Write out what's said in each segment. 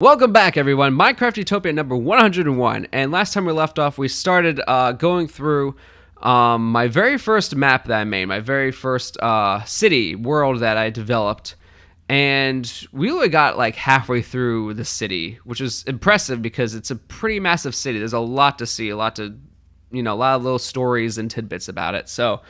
Welcome back, everyone. Minecraft Utopia number 101. And last time we left off, we started going through my very first map that I made, my very first city world that I developed. And we only got like halfway through the city, which is impressive because it's a pretty massive city. There's a lot to see, a lot of little stories and tidbits about it. So,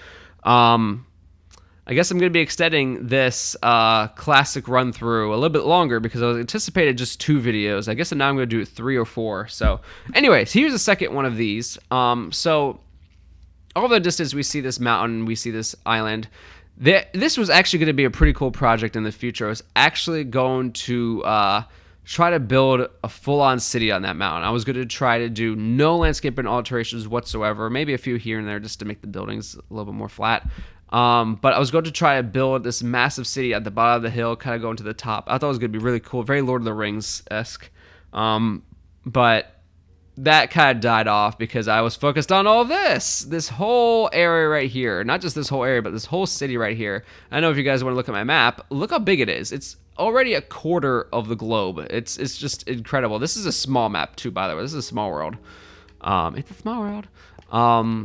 I guess I'm going to be extending this classic run through a little bit longer because I was anticipated just 2 videos. I guess now I'm going to do 3 or 4. So anyways, here's the second one of these. So all the distance we see this mountain, we see this island. This was actually going to be a pretty cool project in the future. I was actually going to try to build a full-on city on that mountain. I was going to try to do no landscape and alterations whatsoever, maybe a few here and there just to make the buildings a little bit more flat. But I was going to try to build this massive city at the bottom of the hill, kind of going to the top. I thought it was going to be really cool, very Lord of the Rings-esque. But that kind of died off because I was focused on all this whole area right here. Not just this whole area, but this whole city right here. I know if you guys want to look at my map, look how big it is. It's already a quarter of the globe. It's just incredible. This is a small map too, by the way. This is a small world. It's a small world.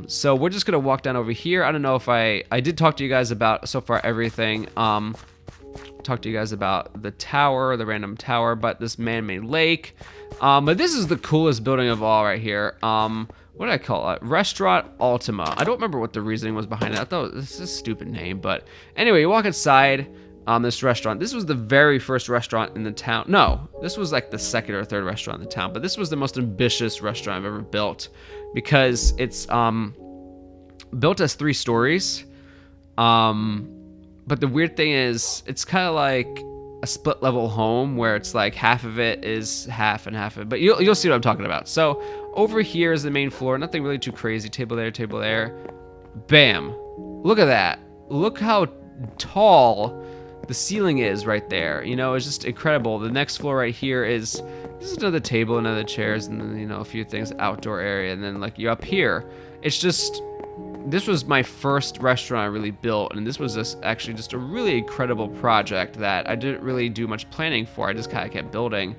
So we're just gonna walk down over here. I don't know if I did talk to you guys about so far everything. Talk to you guys about the tower, the random tower, but this man-made lake. But this is the coolest building of all right here. What did I call it? Restaurant Ultima. I don't remember what the reasoning was behind it. I thought this is a stupid name, but anyway, you walk inside this restaurant. This was the very first restaurant in the town. No, this was like the second or third restaurant in the town, but this was the most ambitious restaurant I've ever built because it's built as 3 stories. But the weird thing is it's kind of like a split level home where it's like half of it is half and half of it, but you'll see what I'm talking about. So over here is the main floor, nothing really too crazy. Table there. Bam. Look at that. Look how tall the ceiling is right there. You know, it's just incredible. The next floor right here this is another table, another chairs, and then, a few things, outdoor area, and then like you're up here. It's just, this was my first restaurant I really built, and this was actually just a really incredible project that I didn't really do much planning for. I just kind of kept building.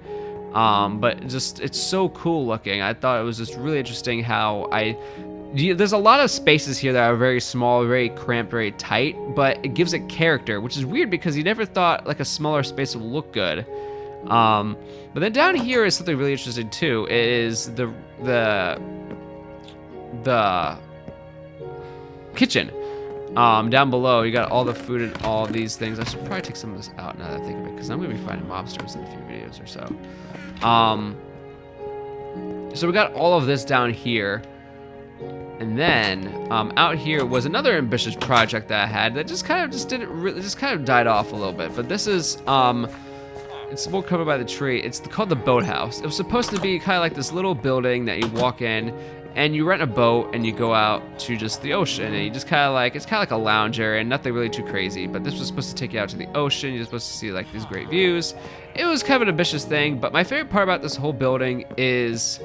But just, it's so cool looking. I thought it was just really interesting how there's a lot of spaces here that are very small, very cramped, very tight, but it gives it character, which is weird because you never thought like a smaller space would look good. But then down here is something really interesting too. It is the kitchen. Down below, you got all the food and all these things. I should probably take some of this out now that I think of it, because I'm gonna be finding mobsters in a few videos or so. So we got all of this down here. And then out here was another ambitious project that I had that just kind of died off a little bit. But this is it's more covered by the tree. It's called the boathouse. It was supposed to be kind of like this little building that you walk in and you rent a boat and you go out to just the ocean, and you just kind of like, it's kind of like a lounge area and nothing really too crazy. But this was supposed to take you out to the ocean. You're supposed to see like these great views. It was kind of an ambitious thing, but my favorite part about this whole building is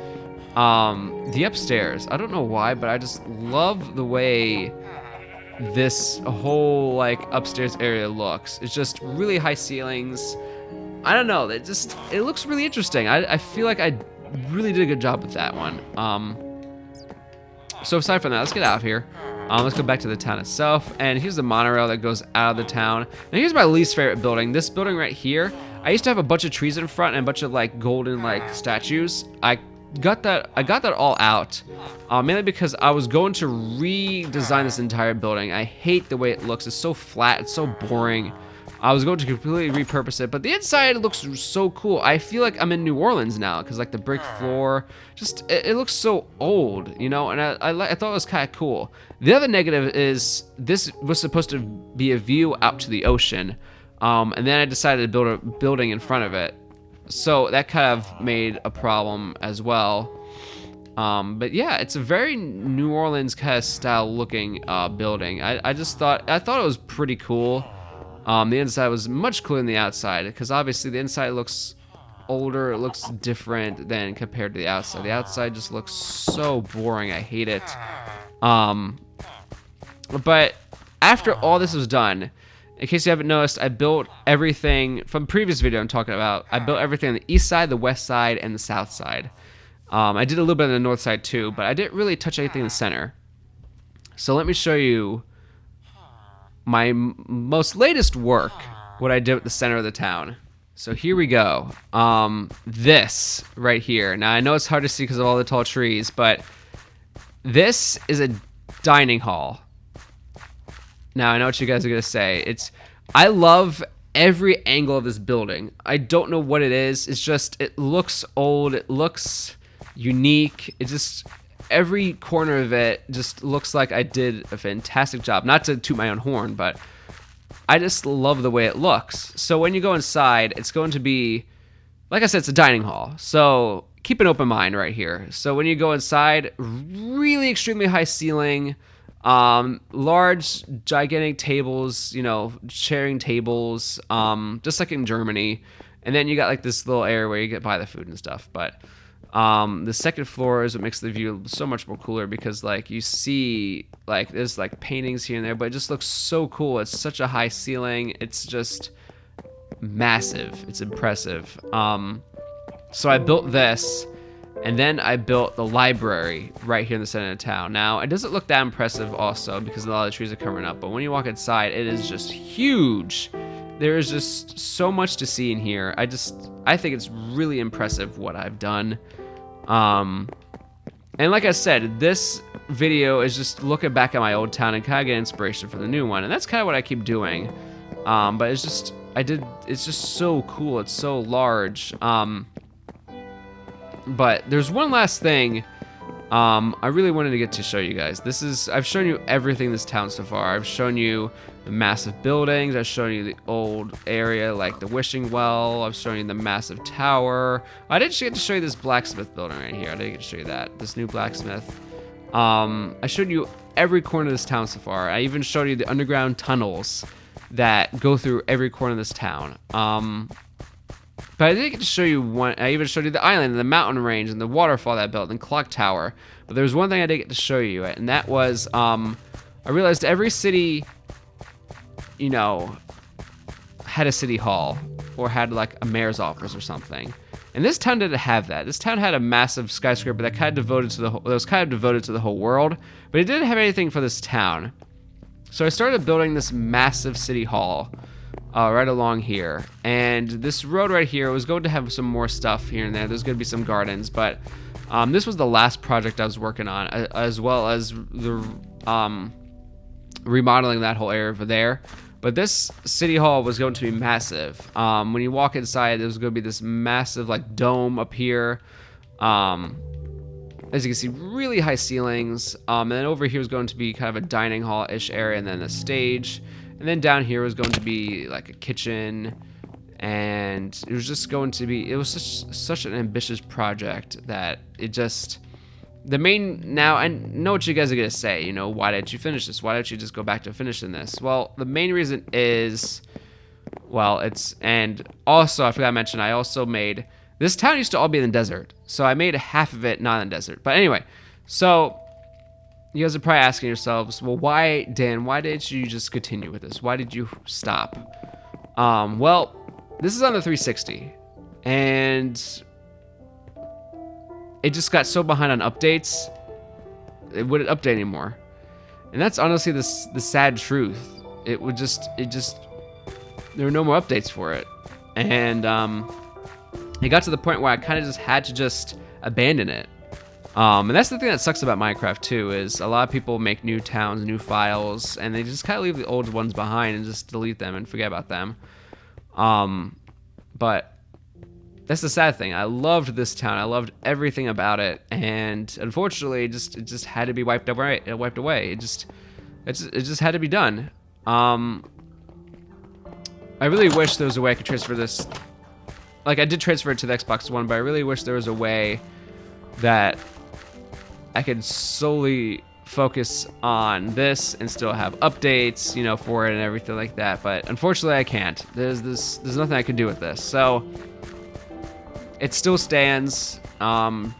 the upstairs. I don't know why, but I just love the way this whole like upstairs area looks. It's just really high ceilings. I don't know, it looks really interesting. I feel like I really did a good job with that one. So aside from that, let's get out of here. Let's go back to the town itself, and here's the monorail that goes out of the town. Now here's my least favorite building. This building right here, I used to have a bunch of trees in front and a bunch of like golden like statues. I got that all out, mainly because I was going to redesign this entire building. I hate the way it looks. It's so flat, it's so boring. I was going to completely repurpose it, but the inside looks so cool. I feel like I'm in New Orleans now, because like the brick floor, just it looks so old, and I thought it was kind of cool. The other negative is this was supposed to be a view out to the ocean, and then I decided to build a building in front of it. So that kind of made a problem as well. But yeah, it's a very New Orleans kind of style looking building. I thought it was pretty cool. The inside was much cooler than the outside, because obviously the inside looks older, it looks different than compared to the outside. The outside just looks so boring, I hate it. But after all this was done, In case you haven't noticed, I built everything from the previous video I'm talking about. I built everything on the east side, the west side, and the south side. I did a little bit on the north side too, but I didn't really touch anything in the center. So let me show you my most latest work, what I did at the center of the town. So here we go. This right here. Now I know it's hard to see because of all the tall trees, but this is a dining hall. Now I know what you guys are gonna say. I love every angle of this building. I don't know what it is. It's just, it looks old. It looks unique. It just, every corner of it just looks like I did a fantastic job. Not to toot my own horn, but I just love the way it looks. So when you go inside, it's going to be, like I said, it's a dining hall. So keep an open mind right here. So when you go inside, really extremely high ceiling, large, gigantic tables, you know, sharing tables, just like in Germany. And then you got like this little area where you get buy the food and stuff. But the second floor is what makes the view so much more cooler because like you see like there's like paintings here and there, but it just looks so cool. It's such a high ceiling. It's just massive. It's impressive. So I built this, and then I built the library right here in the center of town. Now, it doesn't look that impressive also because a lot of the trees are covering up, but when you walk inside, it is just huge. There is just so much to see in here. I think it's really impressive what I've done. And like I said, this video is just looking back at my old town and kind of get inspiration for the new one, and that's kind of what I keep doing. But it's just, it's just so cool. It's so large. But there's one last thing I really wanted to get to show you guys. I've shown you everything in this town so far. I've shown you the massive buildings. I've shown you the old area like the wishing well. I've shown you the massive tower. I didn't get to show you this blacksmith building right here. I didn't get to show you that. This new blacksmith. I showed you every corner of this town so far. I even showed you the underground tunnels that go through every corner of this town. But I didn't get to show you one. I even showed you the island and the mountain range and the waterfall that I built and the clock tower. But there was one thing I didn't get to show you, and that was I realized every city, you know, had a city hall or had like a mayor's office or something. And this town didn't have that. This town had a massive skyscraper that kind of devoted to that was kind of devoted to the whole world, but it didn't have anything for this town. So I started building this massive city hall. Right along here, and this road right here was going to have some more stuff here and there. There's going to be some gardens, but this was the last project I was working on, as well as the remodeling that whole area over there. But this city hall was going to be massive. When you walk inside, there's going to be this massive like dome up here. As you can see, really high ceilings. And then over here is going to be kind of a dining hall-ish area, and then a stage. And then down here was going to be like a kitchen, and it was just going to be, it was such an ambitious project that it just, now I know what you guys are going to say, you know, why didn't you finish this? Why don't you just go back to finishing this? Well, the main reason is, well, and also I forgot to mention, I also made, this town used to all be in the desert, so I made half of it not in the desert. But anyway, so you guys are probably asking yourselves, well, why, Dan, why didn't you just continue with this? Why did you stop? Well, this is on the 360, and it just got so behind on updates, it wouldn't update anymore. And that's honestly the sad truth. There were no more updates for it. And it got to the point where I kind of just had to just abandon it. And that's the thing that sucks about Minecraft too, is a lot of people make new towns, new files, and they just kind of leave the old ones behind and just delete them and forget about them. But that's the sad thing. I loved this town. I loved everything about it, and unfortunately, it just had to be wiped away. It just had to be done. I really wish there was a way I could transfer this. Like, I did transfer it to the Xbox One, but I really wish there was a way that I could solely focus on this and still have updates, you know, for it and everything like that. But unfortunately, I can't. There's nothing I can do with this. So it still stands. To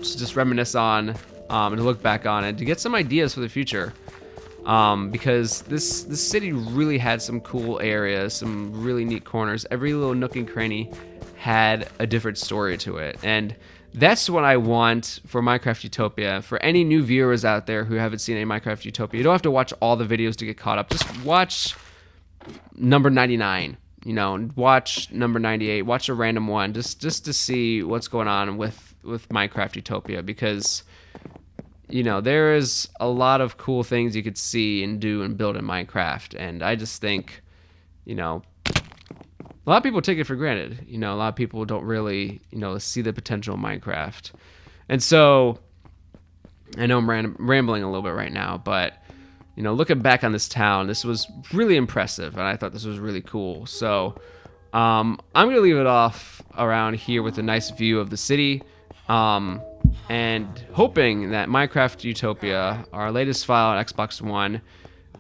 just reminisce on, and to look back on it, to get some ideas for the future. because this city really had some cool areas, some really neat corners. Every little nook and cranny had a different story to it, and that's what I want for Minecraft Utopia. For any new viewers out there who haven't seen any Minecraft Utopia, you don't have to watch all the videos to get caught up. Just watch number 99, you know, and watch number 98, watch a random one, just to see what's going on with Minecraft Utopia, because, you know, there is a lot of cool things you could see and do and build in Minecraft, and I just think, you know, a lot of people take it for granted. You know, a lot of people don't really, you know, see the potential of Minecraft. And so, I know I'm rambling a little bit right now, but, you know, looking back on this town, this was really impressive, and I thought this was really cool. So, I'm going to leave it off around here with a nice view of the city, and hoping that Minecraft Utopia, our latest file on Xbox One,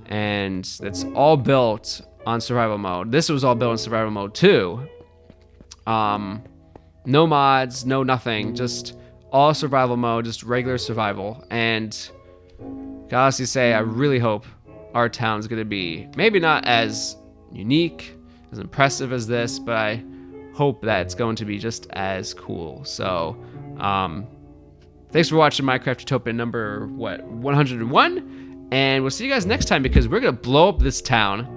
and that's all built on survival mode. This was all built in survival mode too. No mods, no nothing, just all survival mode, just regular survival. And gotta honestly say, I really hope our town's gonna be maybe not as unique, as impressive as this, but I hope that it's going to be just as cool. So, thanks for watching Minecraft Utopia number 101, and we'll see you guys next time, because we're gonna blow up this town.